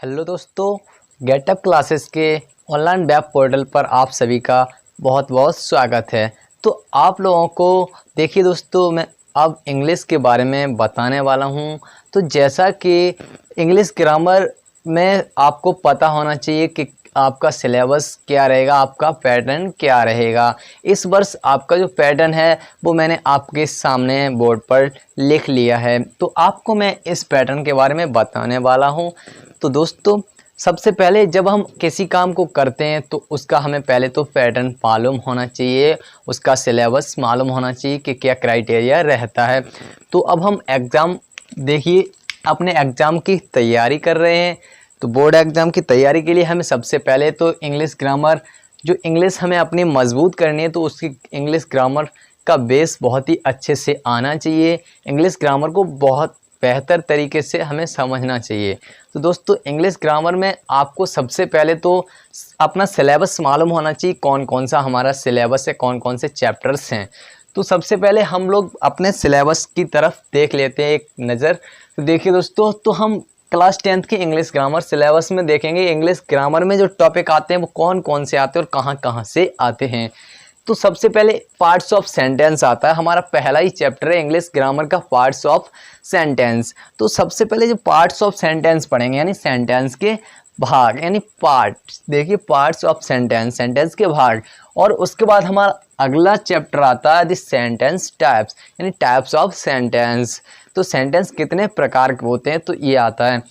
Hello दोस्तों, getup classes के online web portal पर आप सभी का बहुत बहुत स्वागत है। तो आप लोगों को देखिए दोस्तों, मैं अब इंग्लिश के बारे में बताने वाला हूं। तो जैसा कि इंग्लिश ग्रामर में आपको पता होना चाहिए कि आपका सिलेबस क्या रहेगा, आपका पैटर्न क्या रहेगा। इस वर्ष आपका जो पैटर्न है वो मैंने आपके सामने बोर्ड पर लिख लिया है। तो आपको मैं इस पैटर्न के बारे में बताने वाला हूं। तो दोस्तों, सबसे पहले जब हम किसी काम को करते हैं तो उसका हमें पहले तो पैटर्न मालूम होना चाहिए, उसका सिलेबस मालूम होना चाहिए कि क्या क्राइटेरिया रहता है। तो अब हम एग्ज़ाम देखिए, अपने एग्ज़ाम की तैयारी कर रहे हैं। तो बोर्ड एग्ज़ाम की तैयारी के लिए हमें सबसे पहले तो इंग्लिश ग्रामर, जो इंग्लिश हमें अपनी मजबूत करनी है तो उसकी इंग्लिश ग्रामर का बेस बहुत ही अच्छे से आना चाहिए। इंग्लिश ग्रामर को बहुत बेहतर तरीके से हमें समझना चाहिए। तो दोस्तों, इंग्लिश ग्रामर में आपको सबसे पहले तो अपना सिलेबस मालूम होना चाहिए, कौन कौन सा हमारा सिलेबस है, कौन कौन से चैप्टर्स हैं। तो सबसे पहले हम लोग अपने सिलेबस की तरफ देख लेते हैं एक नज़र। तो देखिए दोस्तों, तो हम क्लास 10th की इंग्लिश ग्रामर सिलेबस में देखेंगे इंग्लिश ग्रामर में जो टॉपिक आते हैं वो कौन कौन से आते हैं और कहाँ कहाँ से आते हैं। तो सबसे पहले पार्ट्स ऑफ सेंटेंस आता है, हमारा पहला ही चैप्टर है इंग्लिश ग्रामर का, पार्ट्स ऑफ सेंटेंस। तो सबसे पहले जो पार्ट्स ऑफ सेंटेंस पढ़ेंगे यानी सेंटेंस के भाग, यानी पार्ट्स। देखिए, पार्ट्स ऑफ सेंटेंस, सेंटेंस के भाग। और उसके बाद हमारा अगला चैप्टर आता है द सेंटेंस टाइप्स, यानी टाइप्स ऑफ सेंटेंस। तो सेंटेंस कितने प्रकार के होते हैं तो ये आता है।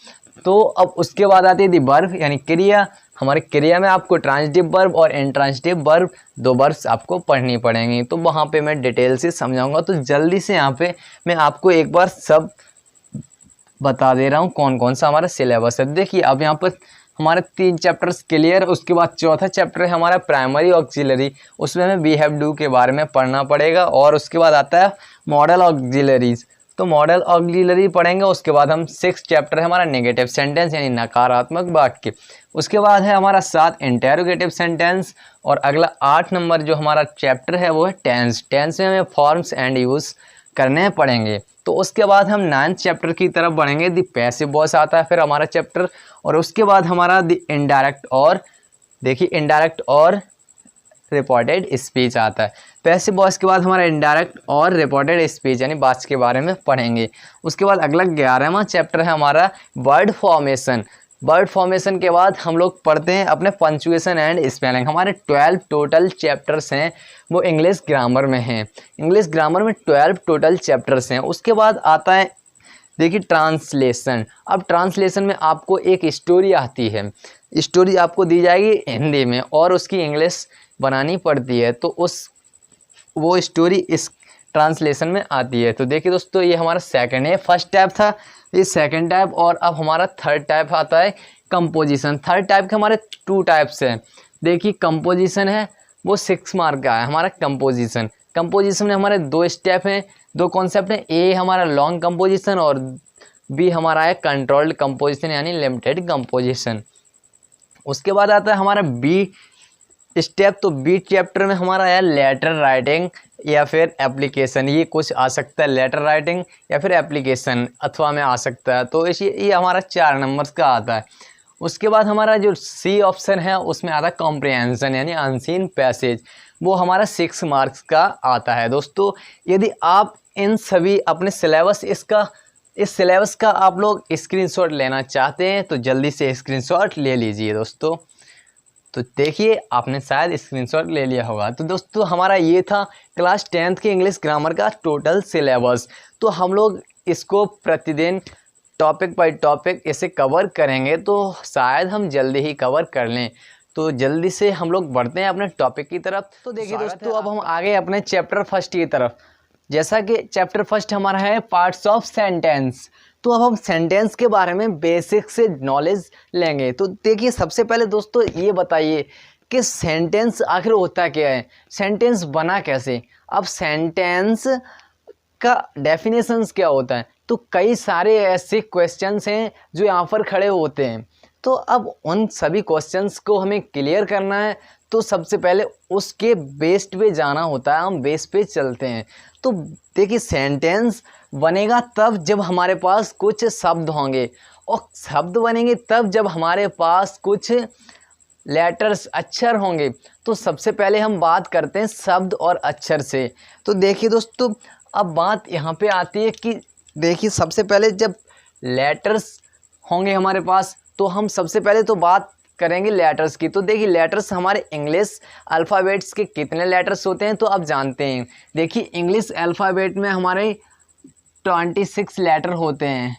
तो अब उसके बाद आती है द वर्ब, यानी क्रिया। हमारे क्रिया में आपको ट्रांजिटिव वर्ब और इंट्रांजिटिव वर्ब, दो वर्ब्स आपको पढ़नी पड़ेंगी। तो वहाँ पे मैं डिटेल से समझाऊंगा। तो जल्दी से यहाँ पे मैं आपको एक बार सब बता दे रहा हूँ कौन कौन सा हमारा सिलेबस है। देखिए, अब यहाँ पर हमारे 3 चैप्टर्स क्लियर। उसके बाद चौथा चैप्टर है हमारा प्राइमरी ऑक्सिलरी, उसमें हमें वी हैव डू के बारे में पढ़ना पड़ेगा। और उसके बाद आता है मॉडल ऑक्सिलरीज, तो मॉडल ऑक्सिलरी पढ़ेंगे। उसके बाद हम 6 चैप्टर है हमारा नेगेटिव सेंटेंस, यानी नकारात्मक वाक्य। उसके बाद है हमारा 7 इंटेरोगेटिव सेंटेंस। और अगला 8 नंबर जो हमारा चैप्टर है वो है टेंस। टेंस में हमें फॉर्म्स एंड यूज़ करने पड़ेंगे। तो उसके बाद हम 9th चैप्टर की तरफ बढ़ेंगे, द पैसिव वॉइस आता है फिर हमारा चैप्टर। और उसके बाद हमारा द इनडायरेक्ट, और देखिए इनडायरेक्ट और रिपोर्टेड स्पीच आता है। पैसिव वॉइस के बाद हमारा इनडायरेक्ट और रिपोर्टेड स्पीच यानी बात के बारे में पढ़ेंगे। उसके बाद अगला 11वां चैप्टर है हमारा वर्ड फॉर्मेशन। वर्ड फॉर्मेशन के बाद हम लोग पढ़ते हैं अपने पंचुएशन एंड स्पेलिंग। हमारे 12 टोटल चैप्टर्स हैं वो इंग्लिश ग्रामर में हैं। इंग्लिश ग्रामर में 12 टोटल चैप्टर्स हैं। उसके बाद आता है देखिए ट्रांसलेशन। अब ट्रांसलेशन में आपको एक स्टोरी आती है, स्टोरी आपको दी जाएगी हिंदी में और उसकी इंग्लिश बनानी पड़ती है। तो वो स्टोरी इस ट्रांसलेशन में आती है। तो देखिए दोस्तों, ये हमारा सेकंड है, फर्स्ट टाइप था, ये सेकंड टाइप। और अब हमारा थर्ड टाइप आता है कंपोजिशन। थर्ड टाइप के हमारे 2 टाइप्स हैं। देखिए, कंपोजिशन है वो 6 मार्क का है हमारा कंपोजिशन। कंपोजिशन में हमारे 2 स्टेप हैं, 2 कॉन्सेप्ट हैं। ए हमारा लॉन्ग कंपोजिशन और बी हमारा है कंट्रोल्ड कंपोजिशन यानी लिमिटेड कंपोजिशन। उसके बाद आता है हमारा बी स्टेप। तो बी चैप्टर में हमारा है लेटर राइटिंग या फिर एप्लीकेशन, ये कुछ आ सकता है, लेटर राइटिंग या फिर एप्लीकेशन अथवा में आ सकता है। तो ये हमारा 4 नंबर्स का आता है। उसके बाद हमारा जो सी ऑप्शन है उसमें आता है कॉम्प्रिहेंशन यानी अनसीन पैसेज, वो हमारा 6 मार्क्स का आता है। दोस्तों, यदि आप इन सभी अपने सिलेबस इस सिलेबस का आप लोग स्क्रीनशॉट लेना चाहते हैं तो जल्दी से स्क्रीनशॉट ले लीजिए दोस्तों। तो देखिए, आपने शायद स्क्रीनशॉट ले लिया होगा। तो दोस्तों, हमारा ये था क्लास 10th के इंग्लिश ग्रामर का टोटल सिलेबस। तो हम लोग इसको प्रतिदिन टॉपिक बाय टॉपिक इसे कवर करेंगे, तो शायद हम जल्दी ही कवर कर लें। तो जल्दी से हम लोग बढ़ते हैं अपने टॉपिक की तरफ। तो देखिए दोस्तों, अब हम आगे अपने चैप्टर फर्स्ट की तरफ। जैसा कि चैप्टर फर्स्ट हमारा है पार्ट्स ऑफ सेंटेंस। तो अब हम सेंटेंस के बारे में बेसिक से नॉलेज लेंगे। तो देखिए, सबसे पहले दोस्तों ये बताइए कि सेंटेंस आखिर होता क्या है, सेंटेंस बना कैसे। अब सेंटेंस का डेफिनेशंस क्या होता है, तो कई सारे ऐसे क्वेश्चंस हैं जो यहाँ पर खड़े होते हैं। तो अब उन सभी क्वेश्चंस को हमें क्लियर करना है। तो सबसे पहले उसके बेस पे जाना होता है, हम बेस पे चलते हैं। तो देखिए, सेंटेंस बनेगा तब जब हमारे पास कुछ शब्द होंगे और शब्द बनेंगे तब जब हमारे पास कुछ लेटर्स अक्षर होंगे। तो सबसे पहले हम बात करते हैं शब्द और अक्षर से। तो देखिए दोस्तों, अब बात यहाँ पे आती है कि देखिए सबसे पहले जब लेटर्स होंगे हमारे पास तो हम सबसे पहले तो बात करेंगे लेटर्स की। तो देखिए लेटर्स हमारे इंग्लिश अल्फ़ाबेट्स के कितने लेटर्स होते हैं तो आप जानते हैं। देखिए इंग्लिश अल्फ़ाबेट में हमारे 26 लेटर होते हैं।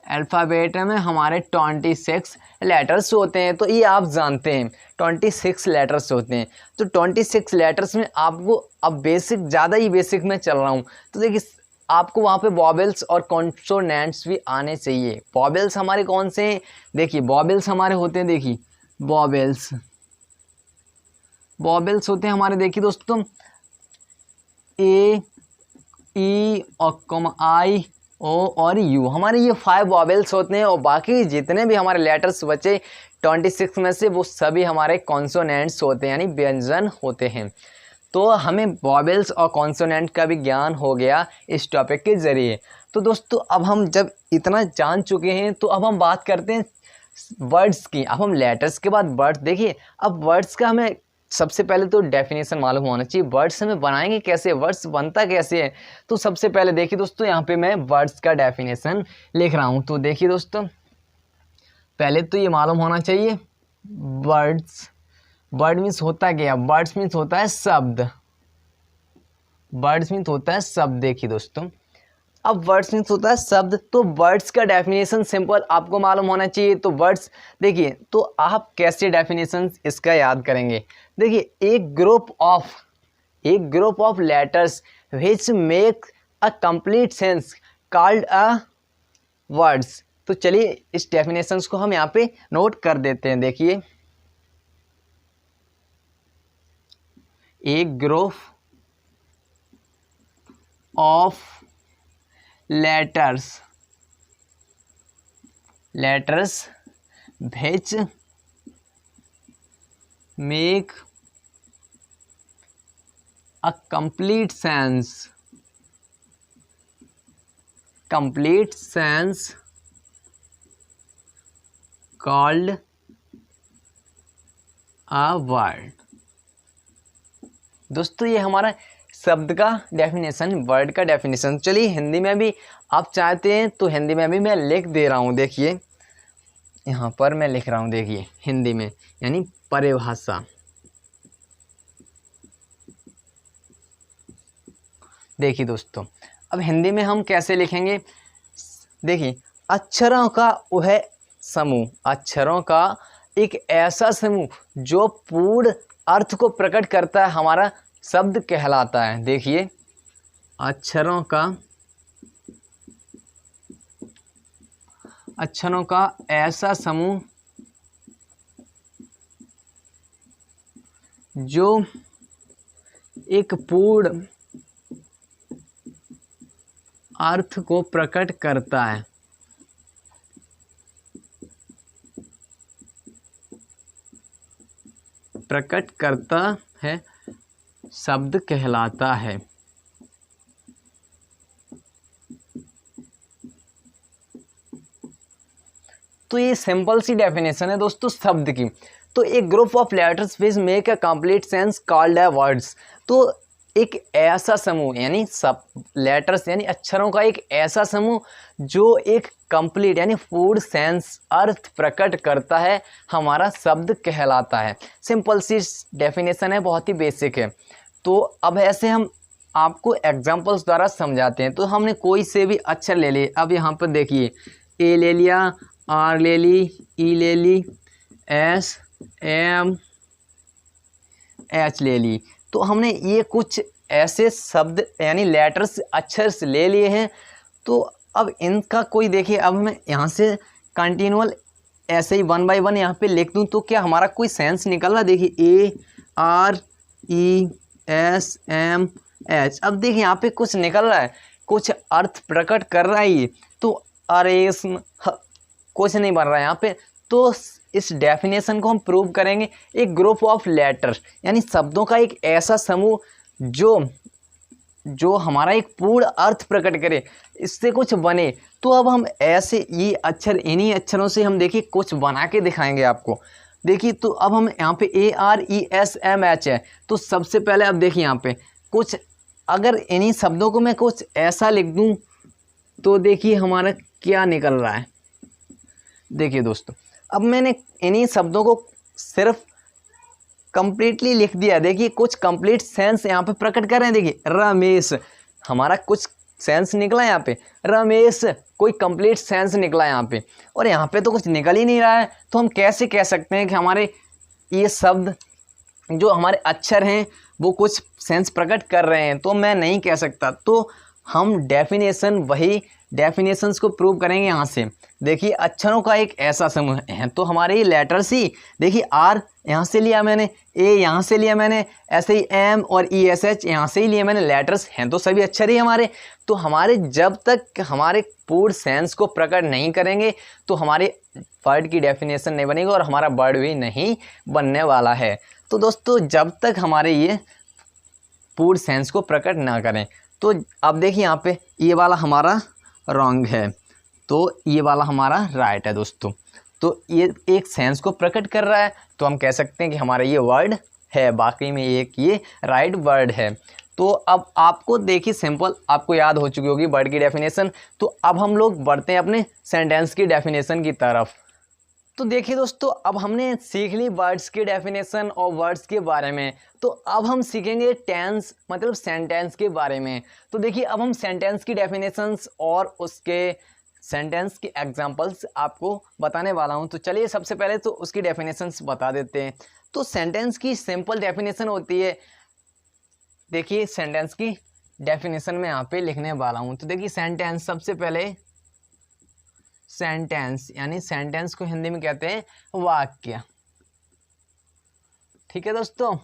अल्फ़ाबेट में हमारे 26 लेटर्स होते हैं, तो ये आप जानते हैं 26 लेटर्स होते हैं। तो 26 लेटर्स में आपको अब बेसिक, ज़्यादा ही बेसिक में चल रहा हूँ, तो देखिए आपको वहाँ पे वॉवेल्स और कॉन्सोनेंट्स भी आने चाहिए। वॉवेल्स हमारे कौन से हैं? देखिए वॉवेल्स हमारे होते हैं, देखिए वॉवेल्स होते हैं हमारे, देखिए दोस्तों ए, ई और आई, ओ और यू, हमारे ये 5 वॉवेल्स होते हैं। और बाकी जितने भी हमारे लेटर्स बचे 26 में से वो सभी हमारे कॉन्सोनेंट्स होते हैं, यानी व्यंजन होते हैं। तो हमें वॉवेल्स और कॉन्सोनेंट का भी ज्ञान हो गया इस टॉपिक के ज़रिए। तो दोस्तों अब हम जब इतना जान चुके हैं तो अब हम बात करते हैं वर्ड्स की। अब हम लेटर्स के बाद वर्ड्स, देखिए अब वर्ड्स का हमें सबसे पहले तो डेफिनेशन मालूम होना चाहिए। वर्ड्स हमें बनाएंगे कैसे, वर्ड्स बनता कैसे है। तो सबसे पहले देखिए दोस्तों, यहाँ पे मैं वर्ड्स का डेफिनेशन लिख रहा हूँ। तो देखिए दोस्तों, पहले तो ये मालूम होना चाहिए वर्ड्स, वर्ड मीन्स होता क्या? वर्ड्स मीन्स होता है शब्द, वर्ड्स मीन्स होता है शब्द। देखिए दोस्तों, अब वर्ड्स मीन्स होता है शब्द, तो वर्ड्स का डेफिनेशन सिंपल आपको मालूम होना चाहिए। तो वर्ड्स देखिए, तो आप कैसे डेफिनेशन इसका याद करेंगे? देखिए एक group of letters which make a complete sense called a words. तो चलिए इस डेफिनेशंस को हम यहाँ पे नोट कर देते हैं। देखिए एक group of letters which make a complete sense called a word। दोस्तों ये हमारा शब्द का डेफिनेशन, वर्ड का डेफिनेशन। चलिए हिंदी में भी आप चाहते हैं तो हिंदी में भी मैं लिख दे रहा हूँ। देखिए यहाँ पर मैं लिख रहा हूँ, देखिए हिंदी में, यानी परिभाषा। देखिए दोस्तों, अब हिंदी में हम कैसे लिखेंगे? देखिए अक्षरों का वह समूह, अक्षरों का एक ऐसा समूह जो पूर्ण अर्थ को प्रकट करता है, हमारा शब्द कहलाता है। देखिए अक्षरों का ऐसा समूह जो एक पूर्ण अर्थ को प्रकट करता है, शब्द कहलाता है। तो ये सिंपल सी डेफिनेशन है दोस्तों शब्द की। तो एक group of letters which make a complete sense called a words. तो एक ऐसा समूह, यानी सब लेटर्स यानी अक्षरों का एक ऐसा समूह जो एक कंप्लीट यानी पूर्ण सेंस, अर्थ प्रकट करता है, हमारा शब्द कहलाता है। सिंपल सी डेफिनेशन है, बहुत ही बेसिक है। तो अब ऐसे हम आपको एग्जांपल्स द्वारा समझाते हैं। तो हमने कोई से भी अक्षर ले लिए। अब यहाँ पर देखिए ए ले लिया, आर ले ली, ई ले ली, एस, एम, एच ले ली। तो हमने ये कुछ ऐसे शब्द यानी लेटर्स, अक्षर ले लिए हैं। तो अब इनका कोई देखिए, अब मैं यहाँ से कंटिन्यूअल ऐसे ही 1 बाय 1 यहाँ पे लिख दूँ तो क्या हमारा कोई सेंस निकल रहा? देखिए A, R, E, S, M, H. अब देखिए यहाँ पे कुछ निकल रहा है, कुछ अर्थ प्रकट कर रहा है ये। तो अरे कुछ नहीं बन रहा है यहाँ पे। तो इस डेफिनेशन को हम प्रूव करेंगे। एक ग्रुप ऑफ लेटर यानी शब्दों का एक ऐसा समूह जो जो हमारा एक पूर्ण अर्थ प्रकट करे, इससे कुछ बने। तो अब हम ऐसे ये अक्षर, इन्हीं अक्षरों से हम देखिए कुछ बना के दिखाएंगे आपको। देखिए तो अब हम यहाँ पे ARESMH है, तो सबसे पहले अब देखिए यहाँ पे कुछ, अगर इन्हीं शब्दों को मैं कुछ ऐसा लिख दूँ तो देखिए हमारा क्या निकल रहा है। देखिए दोस्तों, अब मैंने इन्हीं शब्दों को सिर्फ कंप्लीटली लिख दिया। देखिए कुछ कंप्लीट सेंस यहाँ पे प्रकट कर रहे हैं। देखिए रमेश, हमारा कुछ सेंस निकला यहाँ पे, रमेश कोई कंप्लीट सेंस निकला यहाँ पे, और यहाँ पे तो कुछ निकल ही नहीं रहा है। तो हम कैसे कह सकते हैं कि हमारे ये शब्द जो हमारे अक्षर हैं वो कुछ सेंस प्रकट कर रहे हैं? तो मैं नहीं कह सकता। तो हम डेफिनेशन, वही डेफिनेशंस को प्रूव करेंगे यहाँ से। देखिए अक्षरों का एक ऐसा समूह है, तो हमारे ये लेटर सी, देखिए आर यहाँ से लिया मैंने, ए यहाँ से लिया मैंने, ऐसे ही एम और ESH यहाँ से ही लिए मैंने। लेटर्स हैं तो सभी अक्षर ही हमारे। तो हमारे जब तक हमारे पूर्ण सेंस को प्रकट नहीं करेंगे तो हमारे वर्ड की डेफिनेशन नहीं बनेगी और हमारा वर्ड भी नहीं बनने वाला है। तो दोस्तों जब तक हमारे ये पूर्ण सेंस को प्रकट ना करें, तो अब देखिए यहाँ पे ये वाला हमारा रॉन्ग है, तो ये वाला हमारा राइट है दोस्तों। तो ये एक सेंस को प्रकट कर रहा है, तो हम कह सकते हैं कि हमारा ये वर्ड है, बाकी में एक ये राइट वर्ड है। तो अब आपको देखिए सिंपल आपको याद हो चुकी होगी वर्ड की डेफिनेशन। तो अब हम लोग बढ़ते हैं अपने सेंटेंस की डेफिनेशन की तरफ। तो देखिए दोस्तों, अब हमने सीख ली वर्ड्स की डेफिनेशन और वर्ड्स के बारे में। तो अब हम सीखेंगे टेंस मतलब सेंटेंस के बारे में। तो देखिए अब हम सेंटेंस की डेफिनेशंस और उसके सेंटेंस के एग्जांपल्स आपको बताने वाला हूं। तो चलिए सबसे पहले तो उसकी डेफिनेशंस बता देते हैं। तो सेंटेंस की सिंपल डेफिनेशन होती है, देखिए सेंटेंस की डेफिनेशन में यहाँ पे लिखने वाला हूँ। तो देखिए सेंटेंस, सबसे पहले सेंटेंस यानी सेंटेंस को हिंदी में कहते हैं वाक्य। ठीक है दोस्तों,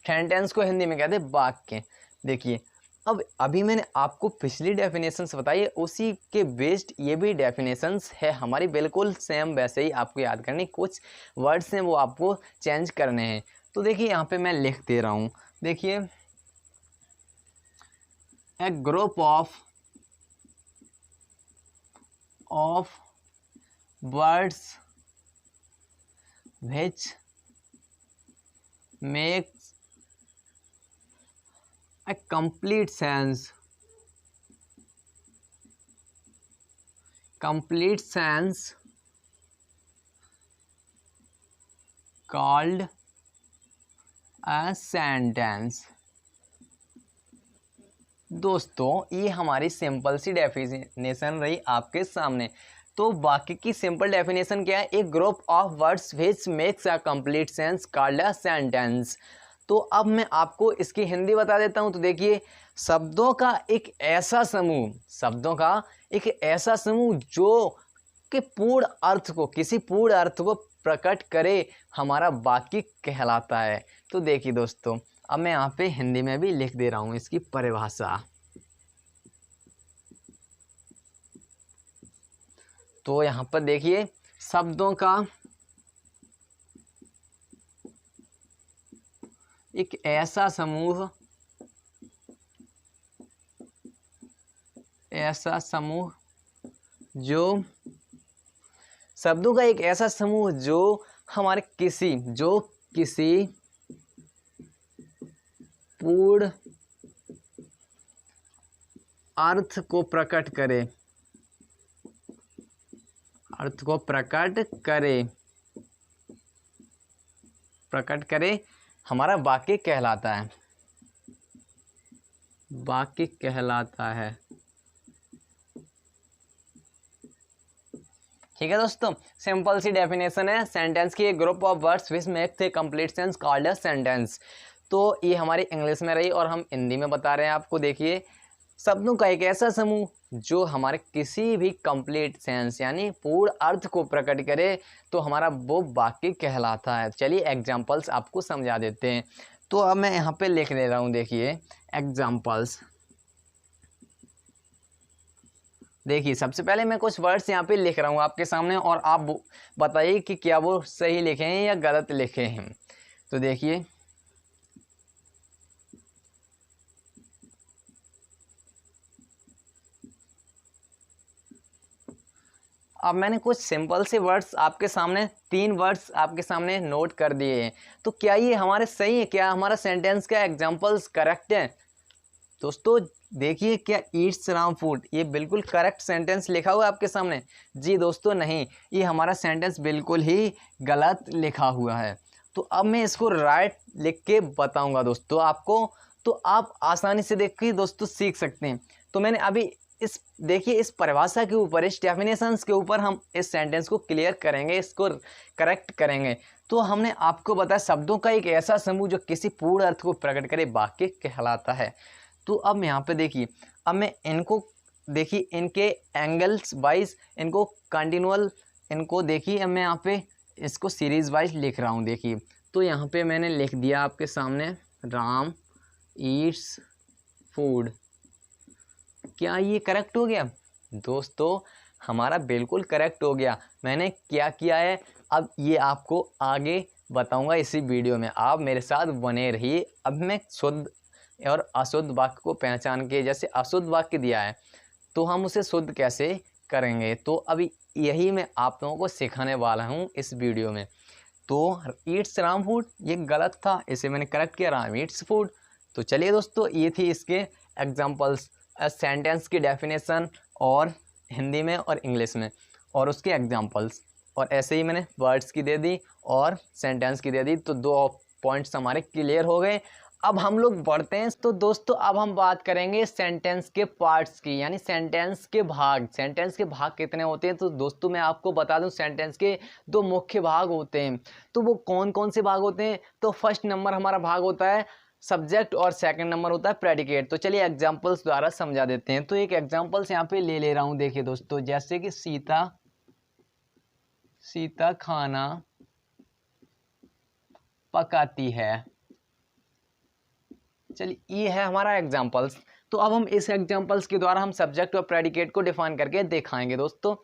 सेंटेंस को हिंदी में कहते हैं वाक्य। देखिए अब अभी मैंने आपको पिछली डेफिनेशंस बताई है, उसी के बेस्ड ये भी डेफिनेशंस है हमारी, बिल्कुल सेम वैसे ही आपको याद करनी। कुछ वर्ड्स हैं वो आपको चेंज करने हैं। तो देखिए यहाँ पे मैं लिख दे रहा हूँ। देखिए a group of words which makes a complete sense called a sentence। दोस्तों ये हमारी सिंपल सी डेफिनेशन रही आपके सामने। तो बाकी की सिंपल डेफिनेशन क्या है? एक group of words which makes a complete sense called a sentence. तो अब मैं आपको इसकी हिंदी बता देता हूँ। तो देखिए शब्दों का एक ऐसा समूह, शब्दों का एक ऐसा समूह जो कि पूर्ण अर्थ को, किसी पूर्ण अर्थ को प्रकट करे, हमारा वाक्य कहलाता है। तो देखिए दोस्तों, अब मैं यहाँ पे हिंदी में भी लिख दे रहा हूँ इसकी परिभाषा। तो यहाँ पर देखिए शब्दों का एक ऐसा समूह, जो शब्दों का एक ऐसा समूह जो हमारे किसी पूर्ण अर्थ को प्रकट करे, हमारा वाक्य कहलाता है। ठीक है दोस्तों, सिंपल सी डेफिनेशन है सेंटेंस की, एक group of words which make a complete sense called a sentence. तो ये हमारी इंग्लिश में रही और हम हिंदी में बता रहे हैं आपको। देखिए शब्दों का एक ऐसा समूह जो हमारे किसी भी कंप्लीट सेंस यानी पूर्ण अर्थ को प्रकट करे, तो हमारा वो वाक्य कहलाता है। चलिए एग्जाम्पल्स आपको समझा देते हैं। तो अब मैं यहाँ पे लिख दे रहा हूँ, देखिए एग्जाम्पल्स। देखिए सबसे पहले मैं कुछ वर्ड्स यहाँ पे लिख रहा हूँ आपके सामने, और आप बताइए कि क्या वो सही लिखे हैं या गलत लिखे हैं। तो देखिए अब मैंने कुछ सिंपल से वर्ड्स आपके सामने, 3 वर्ड्स आपके सामने नोट कर दिए हैं। तो क्या ये हमारे सही है, क्या हमारा सेंटेंस का एग्जांपल्स करेक्ट है? दोस्तों देखिए, क्या ईट्स राम फूड ये बिल्कुल करेक्ट सेंटेंस लिखा हुआ है आपके सामने? जी दोस्तों नहीं, ये हमारा सेंटेंस बिल्कुल ही गलत लिखा हुआ है। तो अब मैं इसको राइट लिख के बताऊंगा दोस्तों आपको, तो आप आसानी से देख के दोस्तों सीख सकते हैं। तो मैंने अभी इस देखिए, इस परिभाषा के ऊपर, इस डेफिनेशंस के ऊपर हम इस सेंटेंस को क्लियर करेंगे, इसको करेक्ट करेंगे। तो हमने आपको बताया शब्दों का एक ऐसा समूह जो किसी पूर्ण अर्थ को प्रकट करे वाक्य कहलाता है। तो अब यहाँ पे देखिए, अब मैं इनको देखिए, इनके एंगल्स वाइज इनको कंटिन्यूअल, इनको देखिए, अब मैं यहाँ पे इसको सीरीज वाइज लिख रहा हूँ। देखिए, तो यहाँ पे मैंने लिख दिया आपके सामने राम ईट्स फूड। क्या ये करेक्ट हो गया? दोस्तों हमारा बिल्कुल करेक्ट हो गया। मैंने क्या किया है अब ये आपको आगे बताऊंगा इसी वीडियो में, आप मेरे साथ बने रहिए। अब मैं शुद्ध और अशुद्ध वाक्य को पहचान के, जैसे अशुद्ध वाक्य दिया है तो हम उसे शुद्ध कैसे करेंगे, तो अभी यही मैं आप लोगों को सिखाने वाला हूँ इस वीडियो में। तो ईट्स राम फूड ये गलत था, इसे मैंने करेक्ट किया, राम ईट्स फूड। तो चलिए दोस्तों, ये थी इसके एग्जांपल्स, सेंटेंस की डेफिनेशन, और हिंदी में और इंग्लिश में, और उसके एग्जांपल्स। और ऐसे ही मैंने वर्ड्स की दे दी और सेंटेंस की दे दी, तो 2 पॉइंट्स हमारे क्लियर हो गए। अब हम लोग बढ़ते हैं। तो दोस्तों अब हम बात करेंगे सेंटेंस के पार्ट्स की, यानी सेंटेंस के भाग। सेंटेंस के भाग कितने होते हैं? तो दोस्तों मैं आपको बता दूं, सेंटेंस के 2 मुख्य भाग होते हैं। तो वो कौन कौन से भाग होते हैं? तो फर्स्ट नंबर हमारा भाग होता है सब्जेक्ट, और सेकंड नंबर होता है प्रेडिकेट। तो चलिए एग्जांपल्स द्वारा समझा देते हैं। तो एक एग्जांपल्स यहाँ पे ले रहा हूँ। देखिए दोस्तों, जैसे कि सीता खाना पकाती है। चलिए ये है हमारा एग्जांपल्स। तो अब हम इस एग्जांपल्स के द्वारा हम सब्जेक्ट और प्रेडिकेट को डिफाइन करके दिखाएंगे दोस्तों।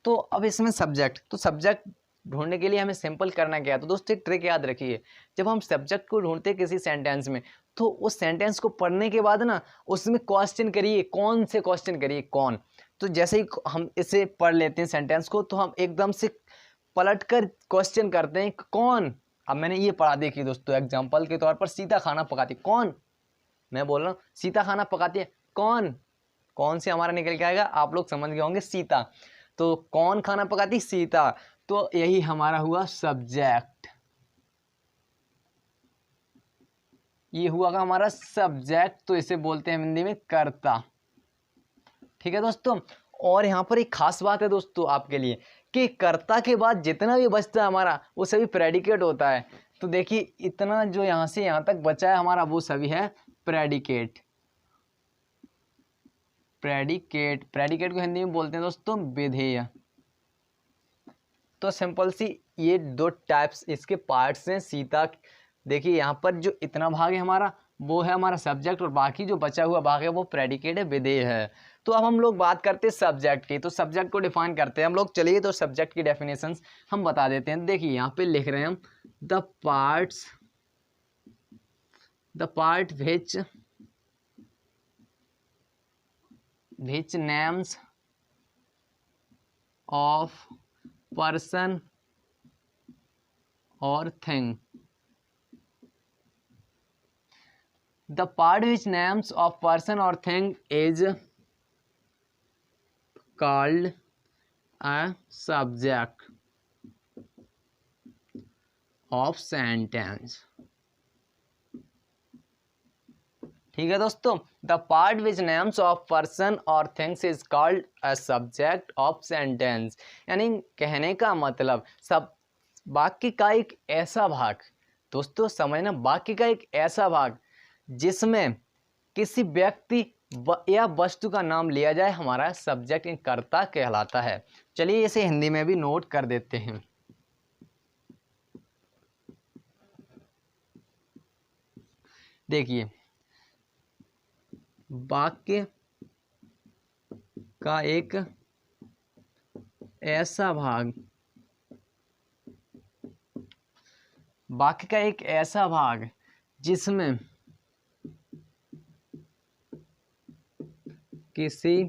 तो अब इसमें सब्जेक्ट, तो सब्जेक्ट ढूंढने के लिए हमें सिंपल करना क्या है? तो दोस्तों एक ट्रिक याद रखिए, जब हम सब्जेक्ट को ढूंढते हैं किसी सेंटेंस में, तो उस सेंटेंस को पढ़ने के बाद ना उसमें क्वेश्चन करिए, कौन से क्वेश्चन करिए, कौन। तो जैसे ही हम इसे पढ़ लेते हैं सेंटेंस को, तो हम एकदम से पलट कर क्वेश्चन करते हैं कौन। अब मैंने ये पढ़ा, देखिए दोस्तों एग्जाम्पल के तौर पर, सीता खाना पकाती, कौन? मैं बोल रहा हूँ सीता खाना पकाती है, कौन? कौन से हमारा निकल के आएगा, आप लोग समझ गए होंगे, सीता। तो कौन खाना पकाती? सीता। तो यही हमारा हुआ सब्जेक्ट, ये हुआ हमारा सब्जेक्ट। तो इसे बोलते हैं हिंदी में कर्ता। ठीक है दोस्तों। और यहाँ पर एक खास बात है दोस्तों आपके लिए, कि कर्ता के बाद जितना भी बचता है हमारा, वो सभी प्रेडिकेट होता है। तो देखिए इतना जो यहाँ से यहाँ तक बचा है हमारा, वो सभी है प्रेडिकेट। प्रेडिकेट को हिंदी में बोलते हैं दोस्तों विधेय। तो सिंपल सी ये 2 टाइप्स इसके पार्ट्स हैं। सीता, देखिए यहाँ पर जो इतना भाग है हमारा, वो है हमारा सब्जेक्ट, और बाकी जो बचा हुआ भाग है वो प्रेडिकेट है, विधेय है। तो अब हम लोग बात करते हैं सब्जेक्ट की। तो सब्जेक्ट को डिफाइन करते हैं हम लोग। चलिए तो सब्जेक्ट की डेफिनेशंस हम बता देते हैं। देखिए यहाँ पे लिख रहे हैं हम, the part which names of person or thing, the part which names of person or thing is called a subject of sentence। ठीक है दोस्तों, the part which names of person और things is called a subject of sentence. यानी कहने का मतलब, सब वाक्य का एक ऐसा भाग, दोस्तों समझना, वाक्य का एक ऐसा भाग जिसमें किसी व्यक्ति या वस्तु का नाम लिया जाए, हमारा सब्जेक्ट कर्ता कहलाता है। चलिए इसे हिंदी में भी नोट कर देते हैं। देखिए वाक्य का एक ऐसा भाग, वाक्य का एक ऐसा भाग जिसमें किसी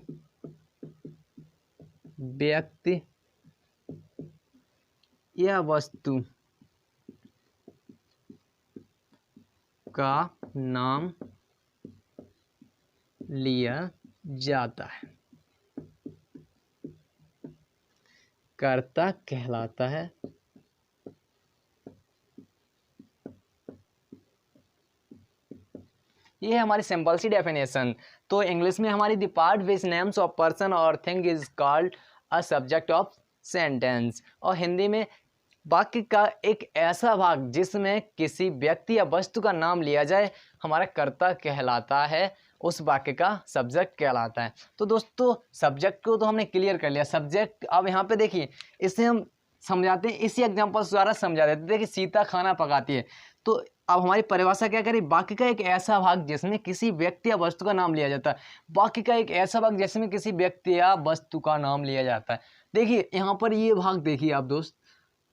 व्यक्ति या वस्तु का नाम लिया जाता है, कर्ता कहलाता है। ये है हमारी सिंपल सी डेफिनेशन। तो इंग्लिश में हमारी the part which names of person और thing is called a subject of sentence, और हिंदी में वाक्य का एक ऐसा भाग जिसमें किसी व्यक्ति या वस्तु का नाम लिया जाए हमारा कर्ता कहलाता है, उस वाक्य का सब्जेक्ट कहलाता है। तो दोस्तों सब्जेक्ट को तो हमने क्लियर कर लिया। सब्जेक्ट अब यहाँ पे देखिए, इसे हम समझाते हैं, इसी एग्जाम्पल द्वारा समझा देते हैं। देखिए सीता खाना पकाती है, तो अब हमारी परिभाषा क्या करें, वाक्य का एक ऐसा भाग जिसमें किसी व्यक्ति या वस्तु का नाम लिया जाता है। वाक्य का एक ऐसा भाग जिसमें किसी व्यक्ति या वस्तु का नाम लिया जाता है। देखिए यहाँ पर ये भाग देखिए आप दोस्त,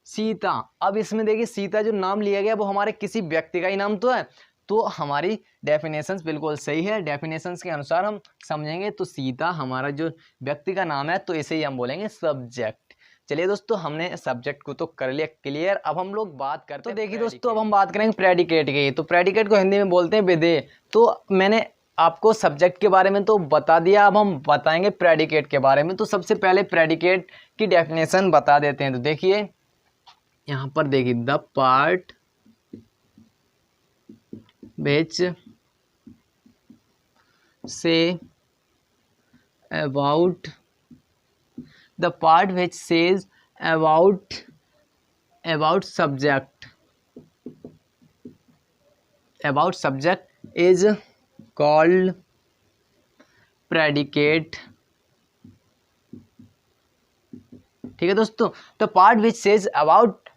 सीता। अब इसमें देखिए सीता जो नाम लिया गया वो हमारे किसी व्यक्ति का ही नाम तो है, तो हमारी डेफिनेशंस बिल्कुल सही है। डेफिनेशंस के अनुसार हम समझेंगे तो सीता हमारा जो व्यक्ति का नाम है, तो इसे ही हम बोलेंगे सब्जेक्ट। चलिए दोस्तों, हमने सब्जेक्ट को तो कर लिया क्लियर। अब हम लोग बात करते हैं, तो देखिए दोस्तों अब हम बात करेंगे प्रेडिकेट की। तो प्रेडिकेट को हिंदी में बोलते हैं विधेय। तो मैंने आपको सब्जेक्ट के बारे में तो बता दिया, अब हम बताएंगे प्रेडिकेट के बारे में। तो सबसे पहले प्रेडिकेट की डेफिनेशन बता देते हैं। तो देखिए यहाँ पर देखिए, the part which say about, the part which says about subject is called predicate। ठीक है दोस्तों, the part which says about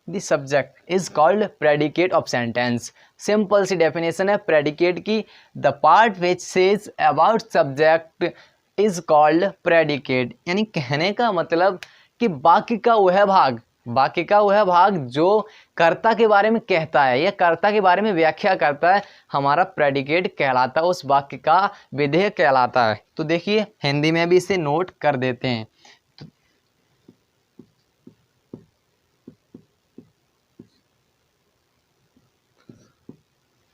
the subject is called predicate of sentence। Simple सी डेफिनेशन है प्रेडिकेट की, the part which says about subject is called predicate। यानी कहने का मतलब कि वाक्य का वह भाग जो कर्ता के बारे में कहता है या कर्ता के बारे में व्याख्या करता है, हमारा प्रेडिकेट कहलाता है, उस वाक्य का विधेय कहलाता है। तो देखिए हिंदी में भी इसे नोट कर देते हैं।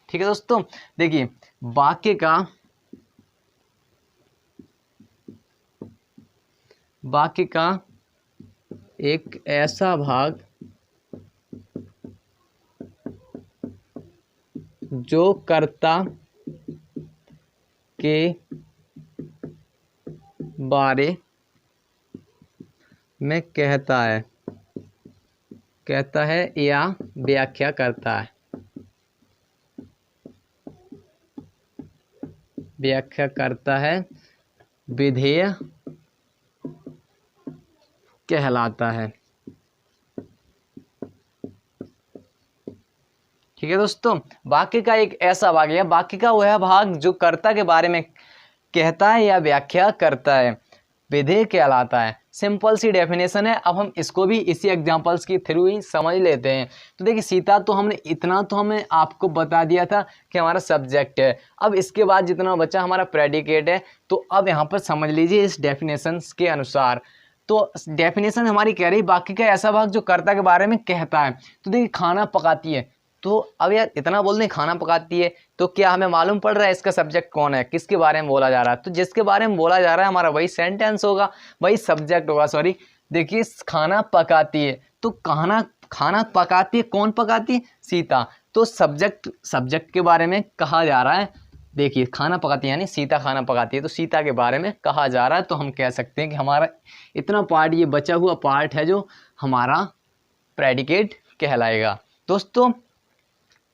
ठीक है दोस्तों, देखिए वाक्य का एक ऐसा भाग जो कर्ता के बारे में कहता है या व्याख्या करता है, विधेय कहलाता है। ठीक है दोस्तों, वाक्य का एक ऐसा भाग या वाक्य का वह भाग जो कर्ता के बारे में कहता है या व्याख्या करता है, विधेय कहलाता है। सिंपल सी डेफिनेशन है। अब हम इसको भी इसी एग्जांपल्स के थ्रू ही समझ लेते हैं। तो देखिए सीता, तो हमने इतना तो हमें आपको बता दिया था कि हमारा सब्जेक्ट है। अब इसके बाद जितना बचा हमारा प्रेडिकेट है। तो अब यहाँ पर समझ लीजिए इस डेफिनेशंस के अनुसार। तो डेफिनेशन हमारी कह रही वाक्य का ऐसा भाग जो कर्ता के बारे में कहता है। तो देखिए खाना पकाती है, तो अब यार इतना बोल दें खाना पकाती है, तो क्या हमें मालूम पड़ रहा है इसका सब्जेक्ट कौन है, किसके बारे में बोला जा रहा है। तो जिसके बारे में बोला जा रहा है हमारा वही सेंटेंस होगा, वही सब्जेक्ट होगा। सॉरी, देखिए खाना पकाती है, तो खाना पकाती है, कौन पकाती है, सीता। तो सब्जेक्ट के बारे में कहा जा रहा है। देखिए खाना पकाती है यानी सीता खाना पकाती है, तो सीता के बारे में कहा जा रहा है। तो हम कह सकते हैं कि हमारा इतना पार्ट, ये बचा हुआ पार्ट है जो हमारा प्रेडिकेट कहलाएगा। दोस्तों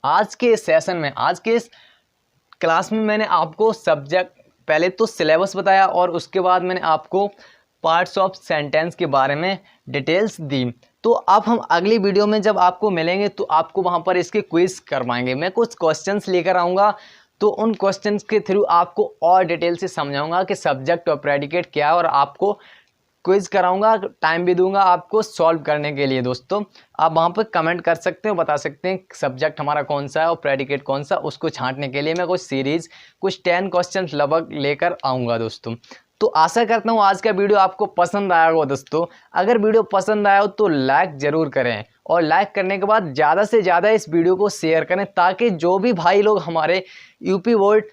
आज के इस सेशन में, आज के इस क्लास में मैंने आपको सब्जेक्ट, पहले तो सिलेबस बताया और उसके बाद मैंने आपको पार्ट्स ऑफ सेंटेंस के बारे में डिटेल्स दी। तो अब हम अगली वीडियो में जब आपको मिलेंगे तो आपको वहाँ पर इसके क्विज करवाएंगे। मैं कुछ क्वेश्चंस लेकर आऊँगा, तो उन क्वेश्चंस के थ्रू आपको और डिटेल से समझाऊंगा कि सब्जेक्ट और प्रेडिकेट क्या है, और आपको क्विज कराऊंगा, टाइम भी दूंगा आपको सॉल्व करने के लिए। दोस्तों आप वहाँ पर कमेंट कर सकते हो, बता सकते हैं सब्जेक्ट हमारा कौन सा है और प्रेडिकेट कौन सा। उसको छांटने के लिए मैं कुछ सीरीज़, कुछ 10 क्वेश्चन लगभग लेकर आऊँगा दोस्तों। तो आशा करता हूँ आज का वीडियो आपको पसंद आया होगा दोस्तों। अगर वीडियो पसंद आया हो तो लाइक ज़रूर करें और लाइक करने के बाद ज़्यादा से ज़्यादा इस वीडियो को शेयर करें, ताकि जो भी भाई लोग हमारे यूपी बोर्ड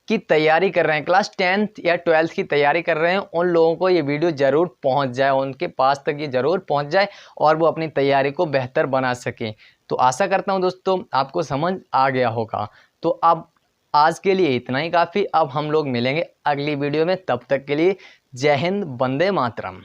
की तैयारी कर रहे हैं, क्लास 10th या 12th की तैयारी कर रहे हैं, उन लोगों को ये वीडियो ज़रूर पहुंच जाए, उनके पास तक ये ज़रूर पहुंच जाए और वो अपनी तैयारी को बेहतर बना सकें। तो आशा करता हूं दोस्तों आपको समझ आ गया होगा। तो अब आज के लिए इतना ही काफ़ी। अब हम लोग मिलेंगे अगली वीडियो में, तब तक के लिए जय हिंद, वंदे मातरम।